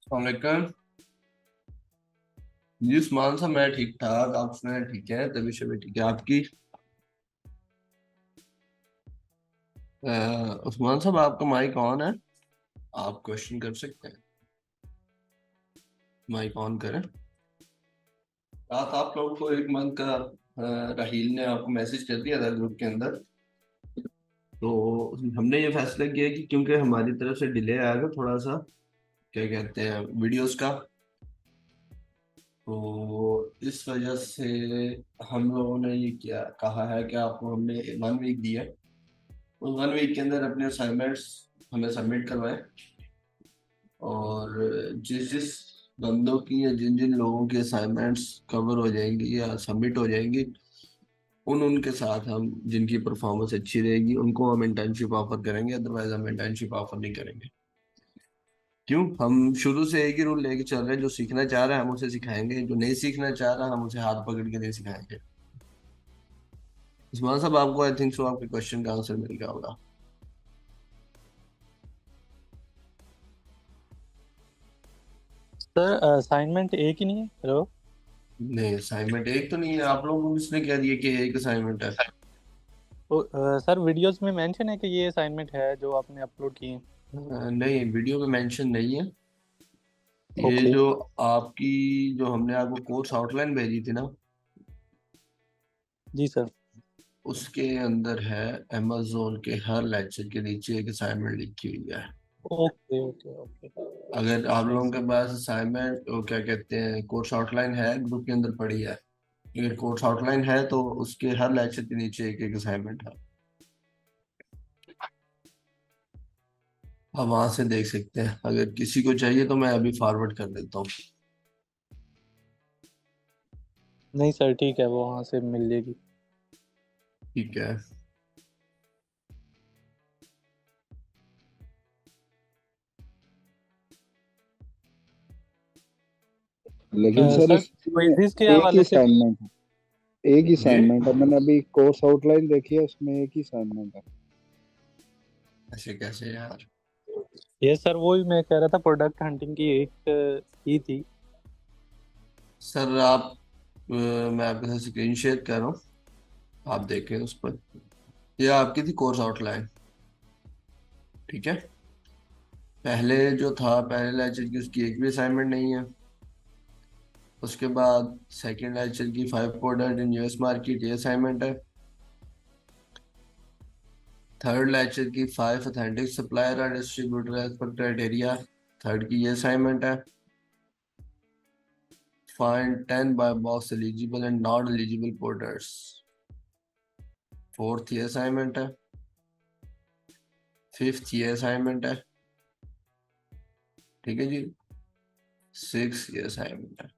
वालेकुम जी उस्मान साहब। मैं ठीक ठाक, आप सुनाए? ठीक है, तभी से भी ठीक है आपकी। उस्मान साहब, आपका माइक ऑन है, आप क्वेश्चन कर सकते हैं। माइक ऑन करें। रात आप लोगों को एक मंथ का राहील ने आपको मैसेज कर दिया था ग्रुप के अंदर। तो हमने ये फैसला किया कि क्योंकि हमारी तरफ से डिले आएगा थोड़ा सा, क्या कहते हैं, वीडियोस का। तो इस वजह से हम लोगों ने ये किया, कहा है कि आपको हमने 1 वीक दिया है। उस 1 वीक के अंदर अपने असाइनमेंट्स हमें सबमिट करवाएं। और जिस जिस बंदों की या जिन जिन लोगों की असाइनमेंट्स कवर हो जाएंगी या सबमिट हो जाएंगी, उन उनके साथ हम, जिनकी परफॉर्मेंस अच्छी रहेगी उनको हम इंटर्नशिप ऑफर करेंगे, अदरवाइज हम इंटर्नशिप ऑफर नहीं करेंगे। क्यों? हम शुरू से एक ही रूल लेके चल रहे हैं, जो सीखना चाह रहा है हम उसे सिखाएंगे, जो नहीं सीखना चाह रहा हम उसे हाथ पकड़ के नहीं सिखाएंगे। उस्मान साहब, आपको आई थिंक सो आपके क्वेश्चन का आंसर मिल गया होगा। सर असाइनमेंट एक ही नहीं है। हेलो। नहीं, असाइनमेंट एक तो नहीं है। आप लोगों को किसने कह दिया कि एक असाइनमेंट है? तो सर वीडियोस में मेंशन है कि ये असाइनमेंट है जो आपने अपलोड किए हैं। नहीं, वीडियो में मेंशन नहीं है। ये ओके। जो आपकी, जो हमने आपको कोर्स आउटलाइन भेजी थी ना, जी सर। उसके अंदर है, अमेज़ोन के हर लेक्चर के नीचे एक असाइनमेंट लिखी हुई है। Okay okay okay. अगर आप लोगों के पास असाइनमेंट, क्या कहते हैं, कोर्स आउटलाइन है, ग्रुप के अंदर पड़ी है। अगर कोर्स आउटलाइन है तो उसके हर लेक्चर के नीचे एक एक असाइनमेंट है। आप वहां से देख सकते हैं। अगर किसी को चाहिए तो मैं अभी फॉरवर्ड कर देता हूँ। नहीं सर, ठीक है, वो वहाँ से मिल जाएगी। ठीक है। लेकिन सर सर इसमें क्विज़िस के एक ही हवाले से। असाइनमेंट है। एक ही जी, असाइनमेंट है, मैंने अभी कोर्स आउटलाइन देखी है, उसमें एक ही असाइनमेंट है। ऐसे कैसे यार? ये सर वही मैं कह रहा था, प्रोडक्ट हंटिंग की एक ही थी। सर आप, मैं आपके साथ स्क्रीन शेयर कर रहा हूँ, आप देखें उस पर। ये आपकी थी कोर्स आउटलाइन। ठीक है। पहले जो था, पहले लेक्चर की, उसकी एक भी असाइनमेंट नहीं है। उसके बाद सेकंड लेक्चर की 5 प्रोडक्ट इन यूएस मार्केट, ये असाइनमेंट है। थर्ड लेक्चर की 5 ऑथेंटिक सप्लायर और distributor as per criteria, third की ये असाइनमेंट है। Find 10 buy box eligible and non eligible products, fourth ये असाइनमेंट है। फिफ्थ ये असाइनमेंट है। ठीक है जी। सिक्स ये असाइनमेंट है।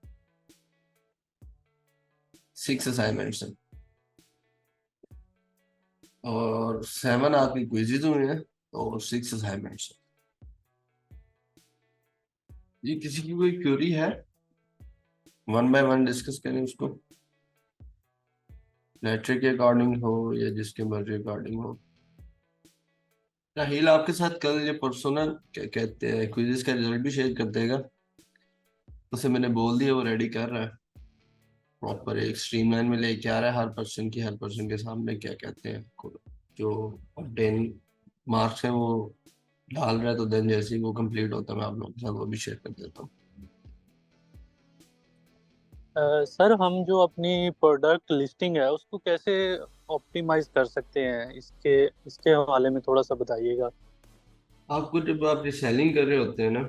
6 असाइनमेंट्स हैं। और 7 आपकी क्विज़िज हुए हैं। और 6 असाइनमेंट्स। ये किसी की कोई क्वेरी है? वन बाय वन डिस्कस करें उसको, लेटर के अकॉर्डिंग हो या जिसके मर्जी अकॉर्डिंग हो। राहील आपके साथ कल ये परसों ना, क्या कहते हैं, क्विज़िज का रिजल्ट भी शेयर कर देगा। उसे मैंने बोल दिया, वो रेडी कर रहा है। प्रॉपर एक स्ट्रीमलाइन में लेके आ रहा है, हर पर्सन के सामने, क्या कहते हैं, जो 10 मार्क्स हैं वो डाल रहा है। तो देन जैसे ही वो कंप्लीट होता है, मैं आप लोगों के साथ वो भी शेयर कर देता हूँ। सर हम जो अपनी प्रोडक्ट लिस्टिंग है उसको कैसे ऑप्टिमाइज कर सकते हैं, इसके इसके हवाले में थोड़ा सा बताइएगा। आपको जब आप रिसेलिंग कर रहे होते हैं ना,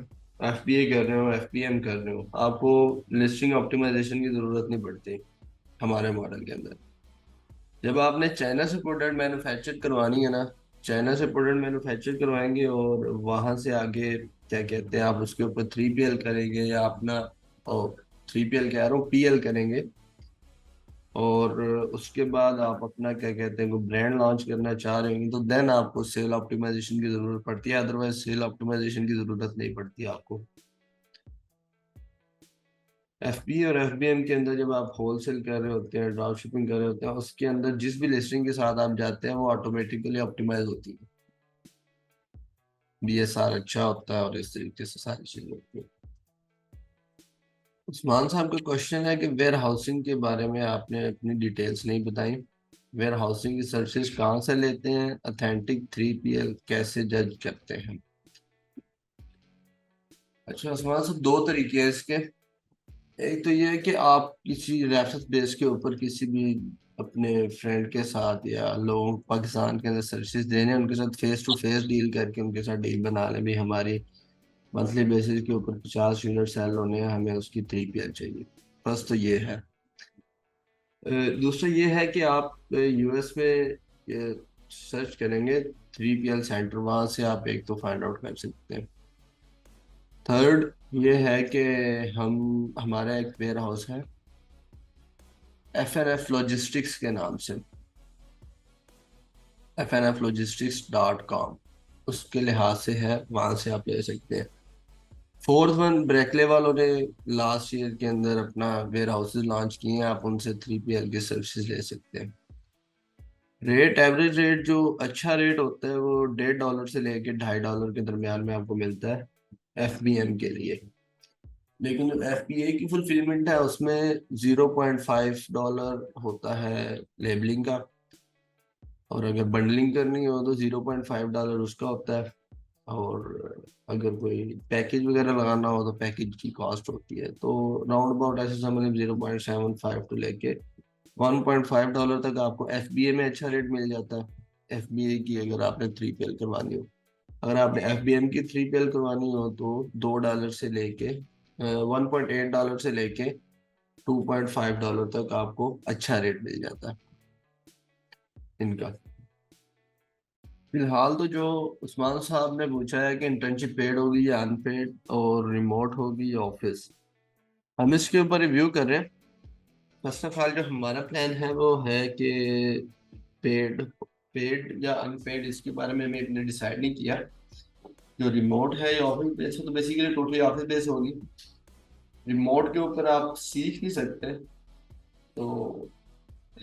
एफबीए कर रहे हो, एफपीएम कर रहे हो, आपको लिस्टिंग ऑप्टिमाइजेशन की जरूरत नहीं पड़ती हमारे मॉडल के अंदर। जब आपने चाइना से प्रोडक्ट मैन्युफैक्चर करवानी है ना, चाइना से प्रोडक्ट मैन्युफैक्चर करवाएंगे और वहां से आगे, क्या कहते हैं, आप उसके ऊपर 3PL करेंगे या अपना, और 3PL कह रहा हूँ, पीएल करेंगे। और उसके बाद आप अपना, क्या कहते हैं, कोई ब्रांड लॉन्च करना चाह रहे होंगे, तो देन आपको सेल ऑप्टिमाइजेशन की जरूरत पड़ती है, अदरवाइज सेल ऑप्टिमाइजेशन की जरूरत नहीं पड़ती आपको। एफबी और एफबीएम के अंदर जब आप होलसेल कर रहे होते हैं, ड्रॉप शिपिंग कर रहे होते हैं, उसके अंदर जिस भी लिस्टिंग के साथ आप जाते हैं वो ऑटोमेटिकली ऑप्टिमाइज होती है। बीएसआर अच्छा होता है और इस तरीके से सारी चीजें होती है। उस्मान साहब का क्वेश्चन है कि वेयर हाउसिंग के बारे में आपने अपनी डिटेल्स नहीं बताई। वेयर हाउसिंग की सर्विसेज कहाँ से लेते हैं, अथेंटिक 3PL कैसे जज करते हैं। अच्छा उस्मान साहब, दो तरीके हैं इसके। एक तो ये है कि आप किसी रेफरेंस बेस के ऊपर किसी भी अपने फ्रेंड के साथ या लोगों पाकिस्तान के अंदर सर्विसेज देने, उनके साथ फेस टू फेस डील करके उनके साथ डील बना लें भी हमारी मंथली बेसिस के ऊपर 50 यूनिट सेल होने हैं, हमें उसकी 3PL चाहिए। फर्स्ट तो ये है। दूसरा ये है कि आप यूएस में सर्च करेंगे 3PL सेंटर, वहां से आप एक तो फाइंड आउट कर सकते हैं। थर्ड ये है कि हमारा एक वेयर हाउस है FNF लॉजिस्टिक्स के नाम से, fnflogistics.com, उसके लिहाज से है, वहां से आप ले सकते हैं। फोर्थ वन, ब्रेकले वालों ने लास्ट ईयर के अंदर अपना वेयर हाउसेज लॉन्च किए हैं, आप उनसे 3PL की सर्विसेज ले सकते हैं। रेट, एवरेज रेट जो अच्छा रेट होता है वो $1.5 से लेके $2.5 के दरमियान में आपको मिलता है FBM के लिए। लेकिन जो FBA की फुलफिलमेंट है उसमें $0.5 होता है लेबलिंग का, और अगर बंडलिंग करनी हो तो $0.5 उसका होता है। और अगर कोई पैकेज वगैरह लगाना हो तो पैकेज की कॉस्ट होती है। तो राउंड अबाउट ऐसे समझ 0.75 टू लेके $1.5 तक आपको FBA में अच्छा रेट मिल जाता है। FBA की अगर आपने 3PL करवानी हो, अगर आपने FBM की 3PL करवानी हो तो $2 से लेके $1.8 से लेके $2.5 तक आपको अच्छा रेट मिल जाता है इनका। फिलहाल तो जो उस्मान साहब ने पूछा है कि इंटर्नशिप पेड होगी या अनपेड और रिमोट होगी या ऑफिस, हम इसके ऊपर रिव्यू कर रहे हैं। फर्स्ट ऑफ ऑल जो हमारा प्लान है वो है कि पेड पेड या अनपेड इसके बारे में हमने इतने डिसाइड नहीं किया। जो रिमोट है या ऑफिस बेस है तो बेसिकली टोटली ऑफिस बेस होगी। रिमोट के ऊपर आप सीख नहीं सकते, तो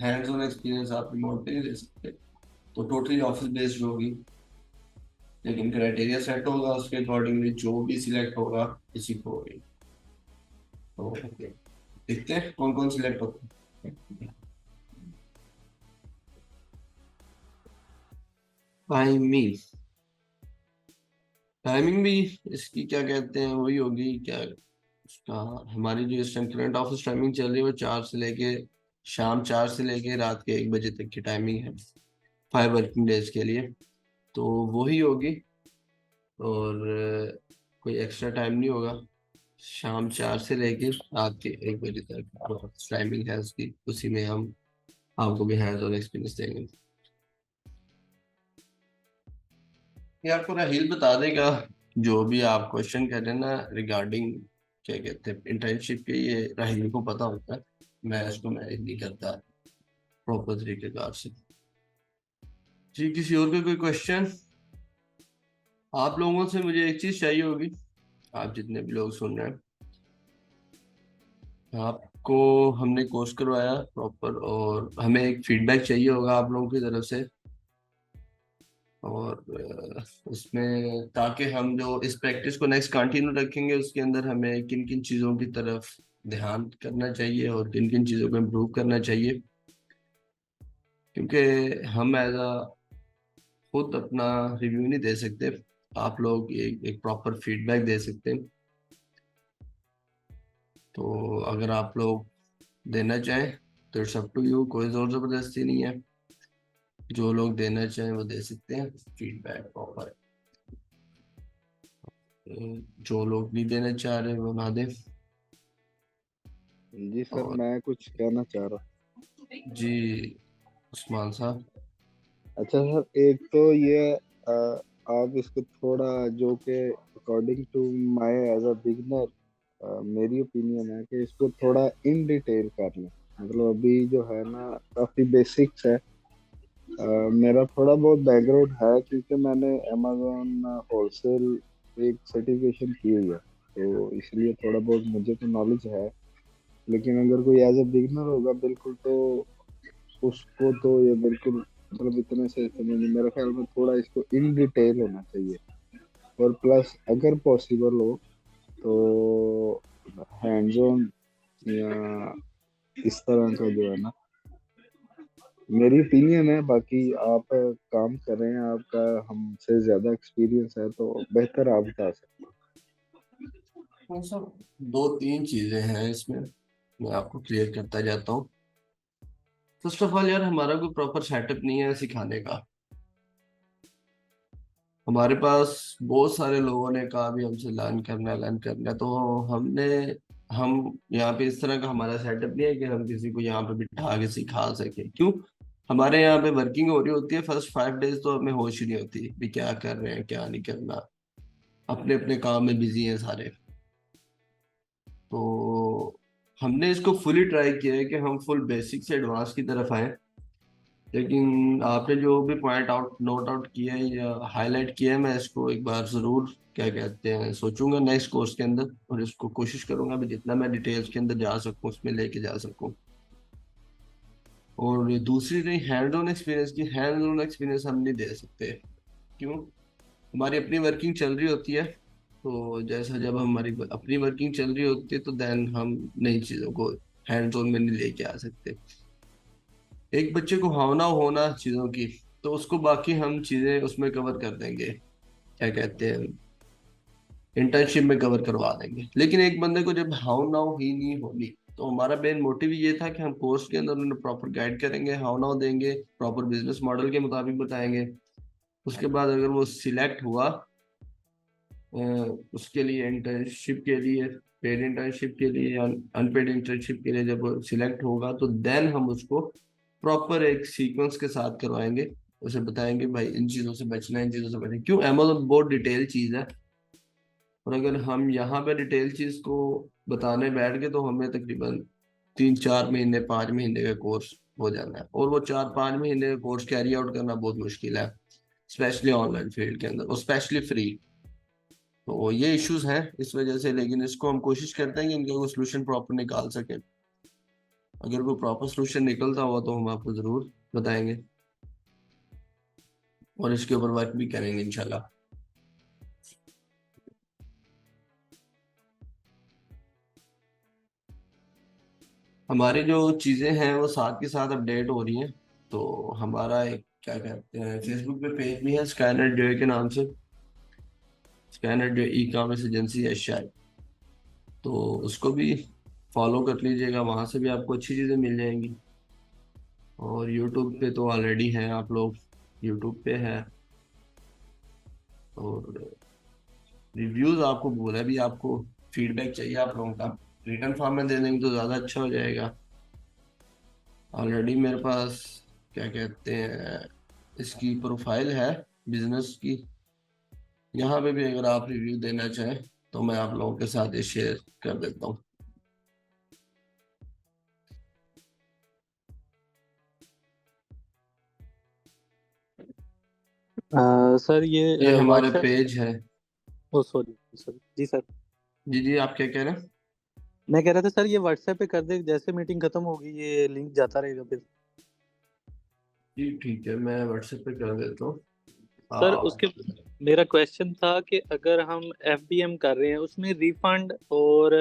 हैंड्स ऑन एक्सपीरियंस आप रिमोट पे नहीं ले सकते, तो टोटली ऑफिस बेस्ड होगी। लेकिन क्राइटेरिया सेट होगा, उसके अकॉर्डिंगली जो भी सिलेक्ट होगा इसी को होगी। तो देखते हैं कौन कौन सिलेक्ट होता है। टाइमिंग, टाइमिंग भी इसकी क्या कहते हैं वही होगी क्या उसका। हमारी जो इस टाइम करंट ऑफिस टाइमिंग चल रही है वो शाम 4 से लेके रात के 1 बजे तक की टाइमिंग है, 5 वर्किंग डेज के लिए। तो वही होगी, और कोई एक्स्ट्रा टाइम नहीं होगा। शाम 4 से लेके रात के 1 बजे तक टाइमिंग है उसकी, उसी में हम आपको भी हैंड्स ऑन एक्सपीरियंस देंगे। ये आपको राहील बता देगा, जो भी आप क्वेश्चन कर रहे हैं ना रिगार्डिंग क्या कहते हैं इंटर्नशिप के, ये राहील को पता होता है, मैं इसको मैनेज नहीं करता प्रॉपर तरीकेकार से। जी किसी और का कोई क्वेश्चन। आप लोगों से मुझे एक चीज चाहिए होगी, आप जितने भी लोग सुन रहे हैं, आपको हमने कोर्स करवाया प्रॉपर, और हमें एक फीडबैक चाहिए होगा आप लोगों की तरफ से। और उसमें ताकि हम जो इस प्रैक्टिस को नेक्स्ट कंटिन्यू रखेंगे उसके अंदर हमें किन किन चीज़ों की तरफ ध्यान करना चाहिए और किन किन चीज़ों को इम्प्रूव करना चाहिए, क्योंकि हम एज अ खुद अपना रिव्यू नहीं दे सकते, आप लोग एक प्रॉपर फीडबैक दे सकते हैं। तो अगर आप लोग देना चाहें तो इट्स अप टू यू, कोई जोर जबरदस्ती नहीं है, जो लोग देना चाहें वो दे सकते हैं फीडबैक प्रॉपर। जो लोग नहीं देना चाह रहे वो ना दें। जी सर, और मैं कुछ कहना चाह रहा जी उस्मान साहब। अच्छा सर, एक तो ये अ, आप इसको थोड़ा जो कि according to my as a beginner मेरी ओपिनियन है कि इसको थोड़ा इन डिटेल कर लें। मतलब अभी जो है ना काफी बेसिक्स है। मेरा थोड़ा बहुत बैकग्राउंड है क्योंकि मैंने अमेजोन होलसेल एक सर्टिफिकेशन की हुई है, तो इसलिए थोड़ा बहुत मुझे तो नॉलेज है। लेकिन अगर कोई एज अ बिगनर होगा बिल्कुल, तो उसको तो ये बिल्कुल मतलब इतने से समझ नहीं, मेरे ख्याल में थोड़ा इसको इन डिटेल होना चाहिए। और प्लस अगर पॉसिबल हो तो हैंड्स ऑन या इस तरह का जो है ना, मेरी ओपिनियन है। बाकी आप काम कर रहे हैं, आपका हमसे ज्यादा एक्सपीरियंस है, तो बेहतर आप बता सकते हाँ सर, दो तीन चीजें हैं इसमें, मैं आपको क्लियर करता जाता हूँ। फर्स्ट ऑफ ऑल यार, हमारा कोई प्रॉपर सेटअप नहीं है सिखाने का। हमारे पास बहुत सारे लोगों ने कहा भी हमसे लर्न करना है, तो हमने हम यहाँ पे इस तरह का हमारा सेटअप नहीं है कि हम किसी को यहाँ पे बिठा के सिखा सके। क्यों? हमारे यहाँ पे वर्किंग हो रही होती है, फर्स्ट 5 डेज तो हमें होश ही नहीं होती भी क्या कर रहे हैं क्या नहीं करना, अपने अपने काम में बिजी हैं सारे। तो हमने इसको फुली ट्राई किया है कि हम फुल बेसिक से एडवांस की तरफ आए। लेकिन आपने जो भी पॉइंट आउट नोट आउट किया है या हाईलाइट किया है, मैं इसको एक बार जरूर क्या कहते हैं सोचूंगा नेक्स्ट कोर्स के अंदर, और इसको कोशिश करूंगा भी जितना मैं डिटेल्स के अंदर जा सकूं उसमें लेके जा सकूं। और ये दूसरी रही हैंड ऑन एक्सपीरियंस की, हैंड ऑन एक्सपीरियंस हम नहीं दे सकते। क्यों? हमारी अपनी वर्किंग चल रही होती है, तो जैसा जब हमारी अपनी वर्किंग चल रही होती है तो देन हम नई चीज़ों को हैंड ऑन में नहीं लेके आ सकते। एक बच्चे को भावना होना चीज़ों की, तो उसको बाकी हम चीज़ें उसमें कवर कर देंगे, क्या कहते हैं इंटर्नशिप में कवर करवा देंगे। लेकिन एक बंदे को जब भावना ही नहीं होनी, तो हमारा मेन मोटिव ये था कि हम कोर्स के अंदर उन्हें प्रॉपर गाइड करेंगे, हाव देंगे, प्रॉपर बिजनेस मॉडल के मुताबिक बताएंगे। उसके बाद अगर वो सिलेक्ट हुआ अ, उसके लिए इंटर्नशिप के लिए, पेड इंटर्नशिप के लिए या अनपेड इंटर्नशिप के लिए, जब वो सिलेक्ट होगा तो देन हम उसको प्रॉपर एक सीक्वेंस के साथ करवाएंगे। उसे बताएंगे भाई इन चीज़ों से बचना है, इन चीज़ों से बचना है। क्यों? अमेजोन बहुत डिटेल चीज़ है, और अगर हम यहाँ पे डिटेल चीज़ को बताने बैठ गए तो हमें तकरीबन 3-4 महीने 5 महीने का कोर्स हो जाना है, और वो 4-5 महीने का कोर्स कैरी आउट करना बहुत मुश्किल है, स्पेशली ऑनलाइन फील्ड के अंदर और स्पेशली फ्री। तो ये इश्यूज हैं इस वजह से, लेकिन इसको हम कोशिश करते हैं कि इनका कोई सोल्यूशन प्रॉपर निकाल सके। अगर कोई प्रॉपर सोल्यूशन निकलता हुआ तो हम आपको जरूर बताएंगे, और इसके ऊपर वर्क भी करेंगे इंशाल्लाह। हमारी जो चीज़ें हैं वो साथ के साथ अपडेट हो रही हैं। तो हमारा एक क्या कहते हैं फेसबुक पे पेज भी है, स्कैनर जो के नाम से, स्कैनर जो ई कॉमर्स एजेंसी है शायद, तो उसको भी फॉलो कर लीजिएगा, वहाँ से भी आपको अच्छी चीज़ें मिल जाएंगी। और यूट्यूब पे तो ऑलरेडी हैं आप लोग, यूट्यूब पे है। और रिव्यूज आपको बोला भी, आपको फीडबैक चाहिए आप लोगों का, रिटर्न फॉर्म में दे देंगे तो ज़्यादा अच्छा हो जाएगा। ऑलरेडी मेरे पास क्या कहते हैं इसकी प्रोफाइल है बिजनेस की, यहाँ पे भी अगर आप रिव्यू देना चाहें तो मैं आप लोगों के साथ ये शेयर कर देता हूँ। सर ये ये हमारे व्हाट्सएप, पेज है। ओ सॉरी सॉरी जी सर। जी जी, आप क्या कह रहे हैं? मैं कह रहा था सर ये व्हाट्सएप पे कर दे, जैसे मीटिंग खत्म होगी ये लिंक जाता रहेगा फिर। जी ठीक है, मैं व्हाट्सएप पे कर देता हूँ। सर आप उसके मेरा क्वेश्चन था कि अगर हम एफबीएम कर रहे हैं उसमें रिफंड और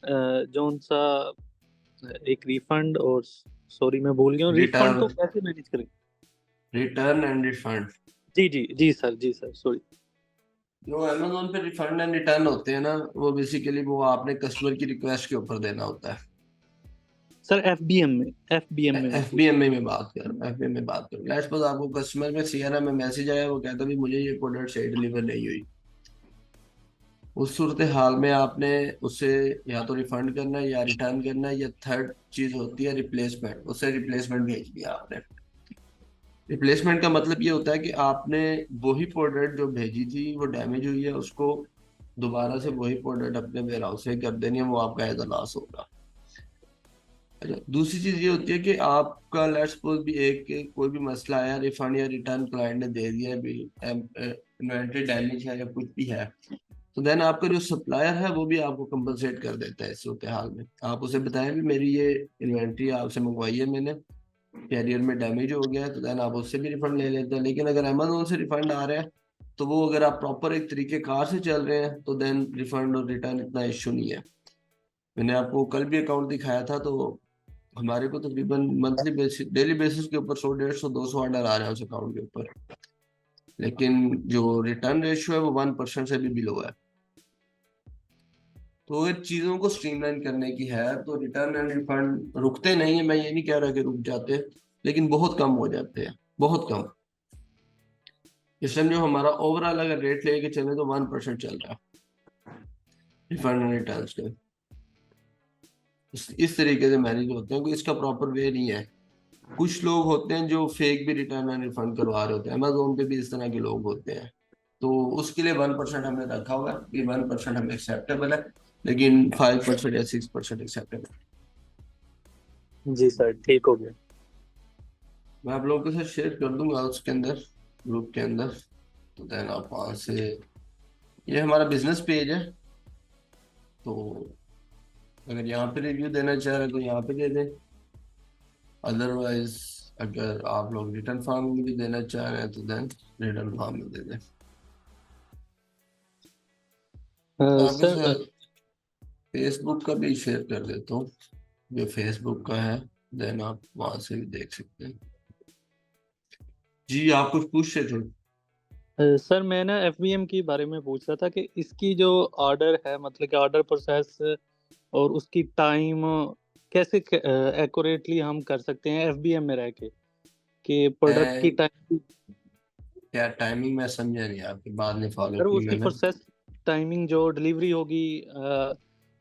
जोन सा एक रिफंड और सॉरी मैं भूल गया हूँ, रिफंड रिटर्न, को कैसे मैनेज करें? Return and refund. जी जी जी सर सॉरी। जो अमेजोन पे रिफंड एंड रिटर्न होते हैं ना, वो बेसिकली वो आपने कस्टमर की रिक्वेस्ट के ऊपर देना होता है। सर एफबीएम में मैं पूछ एफबीएमए में बात कर रहा हूँ, एफबीएम में बात करूँ। लेट्स सपोज आपको कस्टमर में सीआरएम में मैसेज आया, वो कहता है भी मुझे ये प्रोडक्ट सही डिलीवर नहीं हुई। उस सूरत हाल में आपने उसे या तो रिफंड करना है या रिटर्न करना है, या थर्ड चीज होती है रिप्लेसमेंट, उसे रिप्लेसमेंट भेज दिया आपने। रिप्लेसमेंट का मतलब ये होता है कि आपने वही प्रोडक्ट जो भेजी थी वो डैमेज हुई है, उसको दोबारा से वही प्रोडक्ट अपने वेयर हाउस से कर देनी है, वो आपका एज अ लॉस होगा। अच्छा, दूसरी चीज ये होती है कि आपका लेट्स सपोज भी कोई भी मसला आया, रिफंड या रिटर्न क्लाइंट ने दे दिया भी, इन्वेंटरी डैमेज है या कुछ भी है, तो देन आपका जो सप्लायर है वो भी आपको कंपनसेट कर देता है इस सूरत हाल में। आप उसे बताएं भी मेरी ये इन्वेंट्री आपसे मंगवाई है मैंने, कैरियर में डैमेज हो गया है, तो देन आप उससे भी रिफंड ले लेते हैं। लेकिन अगर अमेजोन से रिफंड आ रहा है, तो वो अगर आप प्रॉपर एक तरीके कार से चल रहे हैं तो देन रिफंड और रिटर्न इतना इश्यू नहीं है। मैंने आपको कल भी अकाउंट दिखाया था, तो हमारे को तकरीबन मंथली बेसिस, डेली बेसिस के ऊपर 100, 150, 200 ऑर्डर आ रहे हैं उस अकाउंट के ऊपर, लेकिन जो रिटर्न रेशियो है वो 1% से भी बिलो है। तो ये चीजों को स्ट्रीमलाइन करने की है, तो रिटर्न एंड रिफंड रुकते नहीं है, मैं ये नहीं कह रहा कि रुक जाते, लेकिन बहुत कम हो जाते हैं, बहुत कम। इस टाइम जो हमारा ओवरऑल अगर रेट लेके चले तो 1% चल रहा है रिफंड एंड रिटर्न के। इस तरीके से मैनेज होते हैं, कोई इसका प्रॉपर वे नहीं है। कुछ लोग होते हैं जो फेक भी रिटर्न एंड रिफंड करवा रहे होते हैं, अमेजोन पे भी इस तरह के लोग होते हैं। तो उसके लिए 1% हमने रखा हुआ है कि 1% हमें एक्सेप्टेबल है, लेकिन 5% या 6% एक्सेप्टेबल। जी सर, ठीक हो गया। मैं आप लोगों के साथ शेयर कर दूंगा उसके अंदर, ग्रुप के अंदर, तो देन आप वहाँ से, ये हमारा बिजनेस पेज है, तो अगर यहाँ पे रिव्यू देना चाह रहे हैं तो यहाँ पे दे दें, अदरवाइज अगर आप लोग रिटर्न फॉर्म में भी देना चाह रहे हैं तो देन रिटर्न फॉर्म में दे दें। आपके सर साथ फेसबुक का भी शेयर कर देता हूँ, जो फेसबुक का है, देन आप वहां से भी देख सकते हैं। जी आप कुछ पूछ रहे थे। सर मैं ना एफबीएम के बारे में पूछ रहा था कि इसकी जो ऑर्डर है, मतलब कि ऑर्डर प्रोसेस और उसकी टाइम कैसे एक्यूरेटली हम कर सकते हैं एफबीएम में रह के, कि प्रोडक्ट की मैं टाइम। क्या टाइमिंग मैं समझा नहीं, आपकी बात नहीं फॉलो सर की उसकी मैंने। प्रोसेस टाइमिंग, जो डिलीवरी होगी,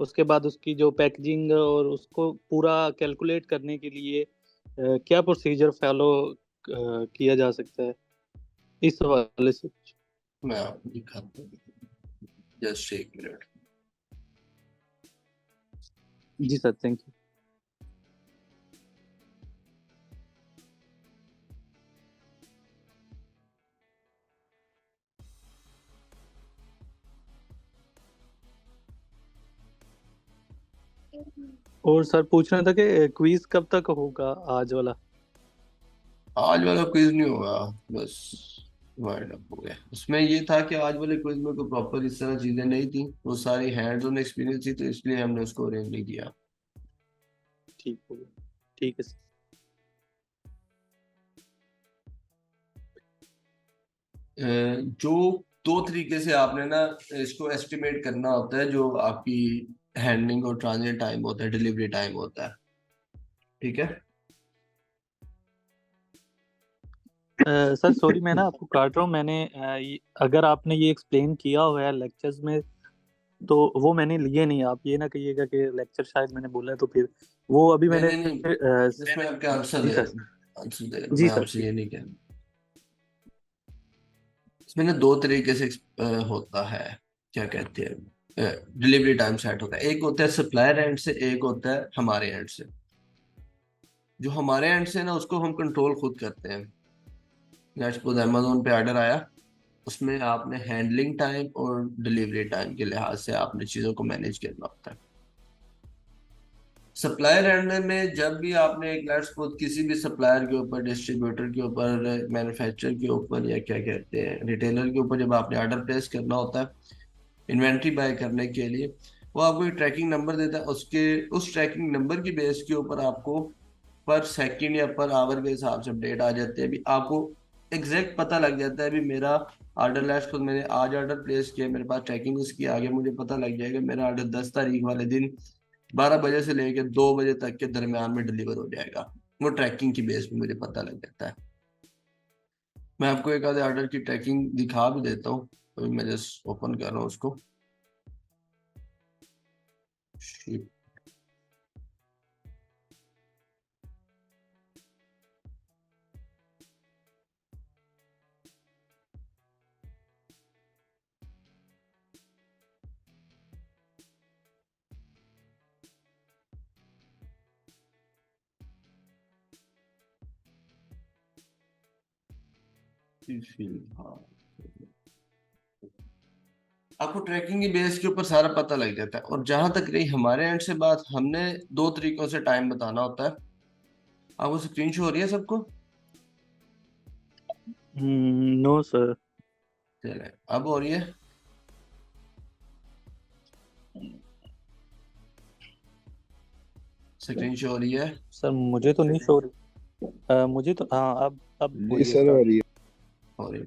उसके बाद उसकी जो पैकेजिंग और उसको पूरा कैलकुलेट करने के लिए क्या प्रोसीजर फॉलो किया जा सकता है इस हवाले से। मैं आपको दिखाता हूँ, जस्ट एक मिनट। जी सर, थैंक यू। और सर पूछना था कि क्विज कब तक होगा आज वाला। आज वाला क्विज नहीं होगा, बस वाइंड अप हो गया। उसमें ये था कि आज वाले क्विज में कोई प्रॉपर इस तरह चीजें नहीं थी, वो सारी हैंड्स ऑन एक्सपीरियंस थी, तो इसलिए हमने उसको अरेंज नहीं किया। ठीक हो गया, ठीक है सर। जो दो तरीके से आपने ना इसको एस्टिमेट करना होता है, जो आपकी हैंडलिंग और ट्रांजिट टाइम होता है, डिलीवरी टाइम होता है, ठीक है। सर सॉरी, मैं ना आपको काट रहा हूँ। मैंने अगर आपने ये एक्सप्लेन किया हुआ है लेक्चर्स में तो वो मैंने लिए नहीं। आप ये ना कहिएगा कि लेक्चर शायद मैंने बोला है, तो फिर वो अभी नहीं मैंने नहीं नहीं, इसमें आपके आंसर जी दे सर। रहा हूँ, आंसर दे रहा हूँ, जी मैं सर, आपसे ठीक। ये नहीं कह रहा। इसमें ना दो तरीके से होता है, क्या कहते हैं, डिलीवरी टाइम सेट होता है। एक होता है सप्लायर एंड से, एक होता है हमारे एंड से। जो हमारे एंड से ना उसको हम कंट्रोल खुद करते हैं। लेट्स सपोज अमेजोन पे ऑर्डर आया, उसमें आपने हैंडलिंग टाइम और डिलीवरी टाइम के लिहाज से आपने चीज़ों को मैनेज करना होता है। सप्लायर एंड में जब भी आपने एक लेट्स सपोज किसी भी सप्लायर के ऊपर, डिस्ट्रीब्यूटर के ऊपर, मैन्युफैक्चरर के ऊपर, या क्या कहते हैं रिटेलर के ऊपर, जब आपने ऑर्डर प्लेस करना होता है इन्वेंट्री बाय करने के लिए, वो आपको एक ट्रैकिंग नंबर देता है। उसके उस ट्रैकिंग नंबर की बेस के ऊपर आपको पर सेकंड या पर आवर के हिसाब से अपडेट आ जाते हैं। अभी आपको एग्जैक्ट पता लग जाता है, अभी मेरा ऑर्डर लास्ट खुद मैंने आज ऑर्डर प्लेस किया, मेरे पास ट्रैकिंग उसकी आगे, मुझे पता लग जाएगा मेरा ऑर्डर 10 तारीख वाले दिन 12 बजे से लेकर 2 बजे तक के दरमियान में डिलीवर हो जाएगा। वो ट्रैकिंग की बेस पे मुझे पता लग जाता है। मैं आपको एक आधे ऑर्डर की ट्रैकिंग दिखा भी देता हूँ, अभी मैं जस्ट ओपन कर रहा हूँ उसको। Ship। हाँ, आपको ट्रैकिंग की बेस के ऊपर सारा पता लग जाता है। और जहां तक रही हमारे एंड से बात, हमने दो तरीकों से टाइम बताना होता है। आपको स्क्रीन शो हो रही है सबको? No sir. चले, अब हो रही है। स्क्रीन शो हो रही है? सर मुझे तो नहीं शो रही। मुझे तो हाँ, अब जी बोलिए सर, हो स्टार्ट। रही है। हो रही है।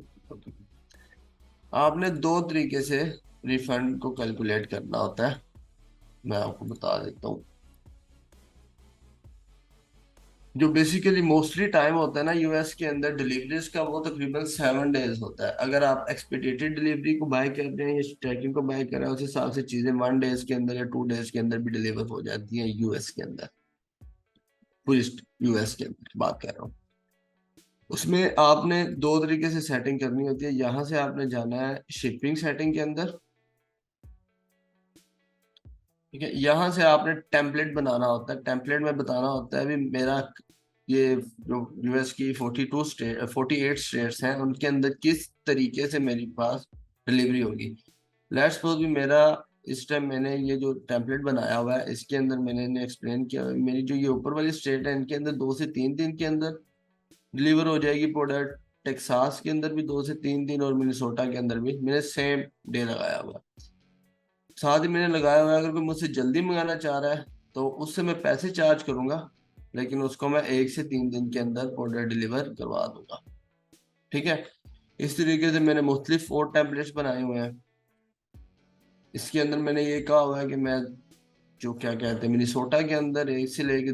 आपने दो तरीके से रिफंड को कैलकुलेट करना होता है, मैं आपको बता देता हूँ। जो बेसिकली मोस्टली टाइम होता है ना यूएस के अंदर डिलीवरीज का, वो तकरीबन 7 डेज होता है। अगर आप एक्सपीडिटेड डिलीवरी को बाय कर रहे हैं या ट्रैकिंग को बाय कर रहे हैं, उस हिसाब से चीजें 1 डेज के अंदर या 2 डेज के अंदर भी डिलीवर हो जाती हैं यूएस के अंदर। पूरी यूएस के अंदर बात कर रहा हूँ। उसमें आपने दो तरीके से सेटिंग करनी होती है। यहाँ से आपने जाना है शिपिंग सेटिंग के अंदर, ठीक है। यहाँ से आपने टेम्पलेट बनाना होता है। टेम्पलेट में बताना होता है भी मेरा ये जो यूएस की 48 स्टेट्स हैं, उनके अंदर किस तरीके से मेरे पास डिलीवरी होगी। लेट्स सपोज भी मेरा इस टाइम मैंने ये जो टेम्पलेट बनाया हुआ है, इसके अंदर मैंने एक्सप्लेन किया मेरी जो ये ऊपर वाली स्टेट है, इनके अंदर 2 से 3 दिन के अंदर डिलीवर हो जाएगी प्रोडक्ट। टेक्सास के अंदर भी 2 से 3 दिन, और मिनेसोटा के अंदर भी मैंने सेम डे लगाया हुआ है। साथ ही मैंने लगाया हुआ है अगर कोई मुझसे जल्दी मंगाना चाह रहा है तो उससे मैं पैसे चार्ज करूंगा, लेकिन उसको मैं 1 से 3 दिन के अंदर प्रोडक्ट डिलीवर करवा दूंगा, ठीक है। इस तरीके से मैंने मुख्तलिफ 4 टेम्पलेट्स बनाए हुए हैं। इसके अंदर मैंने ये कहा हुआ है कि मैं जो क्या कहते हैं मिनीसोटा के अंदर 1 से लेके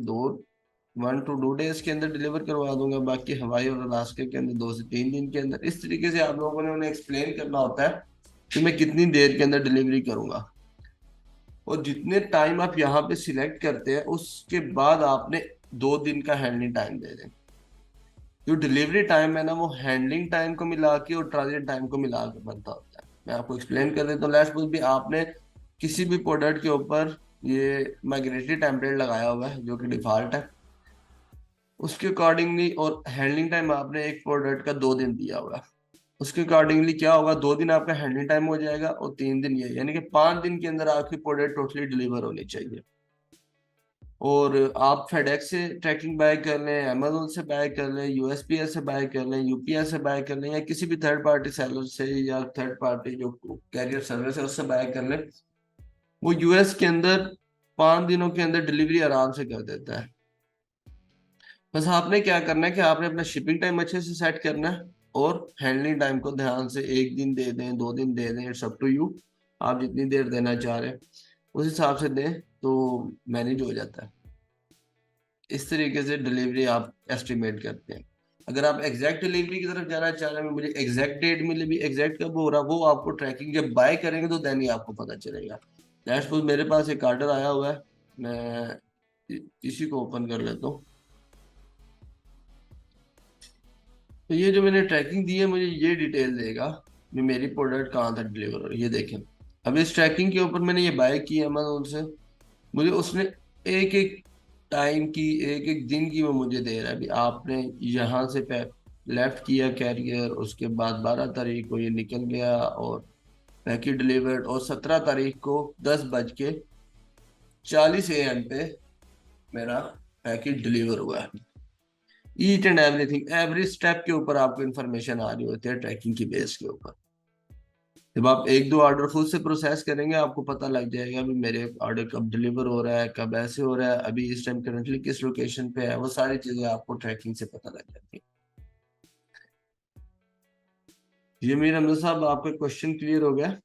1 to 2 डेज के अंदर डिलीवर करवा दूंगा, बाकी हवाई और अलास्का के अंदर 2 से 3 दिन के अंदर। इस तरीके से आप लोगों ने उन्हें एक्सप्लेन करना होता है कि मैं कितनी देर के अंदर डिलीवरी करूंगा। और जितने टाइम आप यहाँ पे सिलेक्ट करते हैं, उसके बाद आपने 2 दिन का हैंडलिंग टाइम दे दें। जो डिलीवरी टाइम है ना, वो हैंडलिंग टाइम को मिला के और ट्रांजिट टाइम को मिला के बनता होता है। मैं आपको एक्सप्लेन कर देता हूँ। लेट्स सपोज भी आपने किसी भी प्रोडक्ट के ऊपर ये माइग्रेटरी टेम्पलेट लगाया हुआ है जो कि डिफॉल्ट है, उसके अकॉर्डिंगली, और हैंडलिंग टाइम आपने एक प्रोडक्ट का 2 दिन दिया हुआ है, उसके अकॉर्डिंगली क्या होगा, 2 दिन आपका हैंडलिंग टाइम हो जाएगा और 3 दिन ये, यानी कि 5 दिन के अंदर आपकी प्रोडक्ट टोटली डिलीवर होनी चाहिए। और आप फेडेक्स से ट्रैकिंग बाय कर लें, अमेजोन से बाय कर लें, यूएसपीएस से बाय कर लें, यूपीएस से बाय कर लें, या किसी भी थर्ड पार्टी सेलर से या थर्ड पार्टी जो कैरियर सर्विस है उससे बाय कर लें, वो यूएस के अंदर 5 दिनों के अंदर डिलीवरी आराम से कर देता है। बस आपने क्या करना है कि आपने अपना शिपिंग टाइम अच्छे से सेट करना है, और हैंडलिंग टाइम को ध्यान से 1 दिन दे दें, 2 दिन दे दें, इट्स अप टू यू। आप जितनी देर देना चाह रहे हैं उस हिसाब से दें तो मैनेज हो जाता है। इस तरीके से डिलीवरी आप एस्टिमेट करते हैं। अगर आप एग्जैक्ट डिलीवरी की तरफ जाना चाह रहे हैं, मुझे एग्जैक्ट डेट मिले भी, एग्जैक्ट कब हो रहा, वो आपको ट्रैकिंग जब बाय करेंगे तो देन ही आपको पता चलेगा। दैट्स सपोज मेरे पास एक ऑर्डर आया हुआ है, मैं इसी को ओपन कर लेता हूँ। तो ये जो मैंने ट्रैकिंग दी है, मुझे ये डिटेल देगा कि मेरी प्रोडक्ट कहाँ तक डिलीवर हो रही है। ये देखें, अब इस ट्रैकिंग के ऊपर मैंने ये बाय की अमेजोन से, मुझे उसने एक एक टाइम की, एक एक दिन की वो मुझे दे रहा है। अभी आपने यहाँ से लेफ्ट किया कैरियर, उसके बाद 12 तारीख को ये निकल गया और पैकेट डिलीवर्ड, और 17 तारीख को 10:40 AM पे मेरा पैकेट डिलीवर हुआ है। Each and everything, every step के ऊपर आपको इन्फॉर्मेशन आ रही होती है ट्रैकिंग की बेस के ऊपर। जब आप एक दो ऑर्डर खुद से प्रोसेस करेंगे, आपको पता लग जाएगा अभी मेरे ऑर्डर कब डिलीवर हो रहा है, कब ऐसे हो रहा है, अभी इस टाइम करंटली किस लोकेशन पे है, वो सारी चीजें आपको ट्रैकिंग से पता लग जाती है। जी मीर अहमद साहब, आपका क्वेश्चन क्लियर हो गया?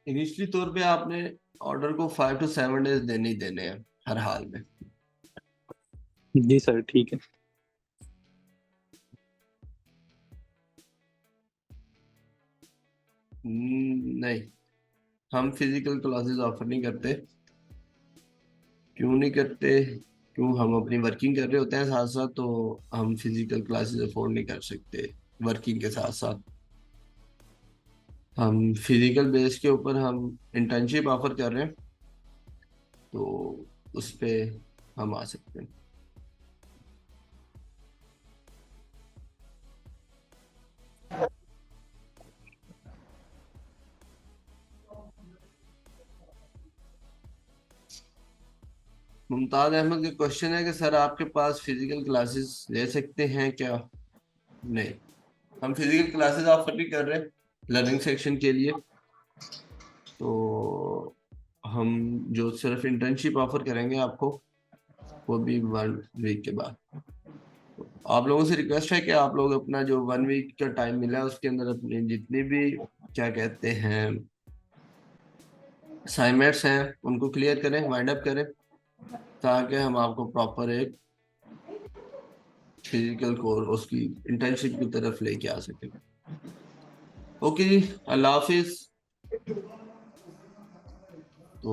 इनिशियली तौर पे आपने ऑर्डर को 5 to 7 डेज देने ही देने हैं हर हाल में। जी सर ठीक है। नहीं, हम फिजिकल क्लासेस ऑफर नहीं करते। क्यों नहीं करते? क्यों, हम अपनी वर्किंग कर रहे होते हैं साथ साथ, तो हम फिजिकल क्लासेस अफोर्ड नहीं कर सकते वर्किंग के साथ साथ। हम फिजिकल बेस के ऊपर हम इंटर्नशिप ऑफर कर रहे हैं, तो उस पे हम आ सकते हैं। मुमताज अहमद का क्वेश्चन है कि सर आपके पास फिजिकल क्लासेस ले सकते हैं क्या? नहीं, हम फिजिकल क्लासेस ऑफर नहीं कर रहे लर्निंग सेक्शन के लिए। तो हम जो सिर्फ इंटर्नशिप ऑफर करेंगे आपको, वो भी 1 वीक के बाद। आप लोगों से रिक्वेस्ट है कि आप लोग अपना जो 1 वीक का टाइम मिला है उसके अंदर अपनी जितनी भी क्या कहते हैं असाइनमेंट्स हैं उनको क्लियर करें, वाइंड अप करें, ताकि हम आपको प्रॉपर एक फिजिकल कोर्स उसकी इंटर्नशिप की तरफ लेके आ सकें। ओके जी, अल्लाह हाफिज। तो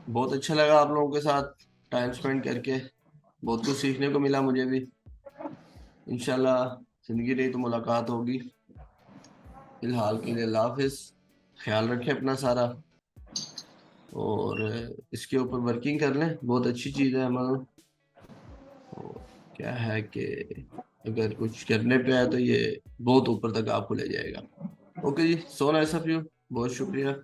बहुत अच्छा लगा आप लोगों के साथ टाइम स्पेंड करके, बहुत कुछ सीखने को मिला मुझे भी। इंशाल्लाह जिंदगी रही तो मुलाकात होगी। फिलहाल के लिए अल्लाह हाफिज, ख्याल रखें अपना सारा, और इसके ऊपर वर्किंग कर लें, बहुत अच्छी चीज़ है हमारा। तो क्या है कि अगर कुछ करने पे आए तो ये बहुत ऊपर तक आपको ले जाएगा। ओके जी, सो नाइस ऑफ यू, बहुत शुक्रिया।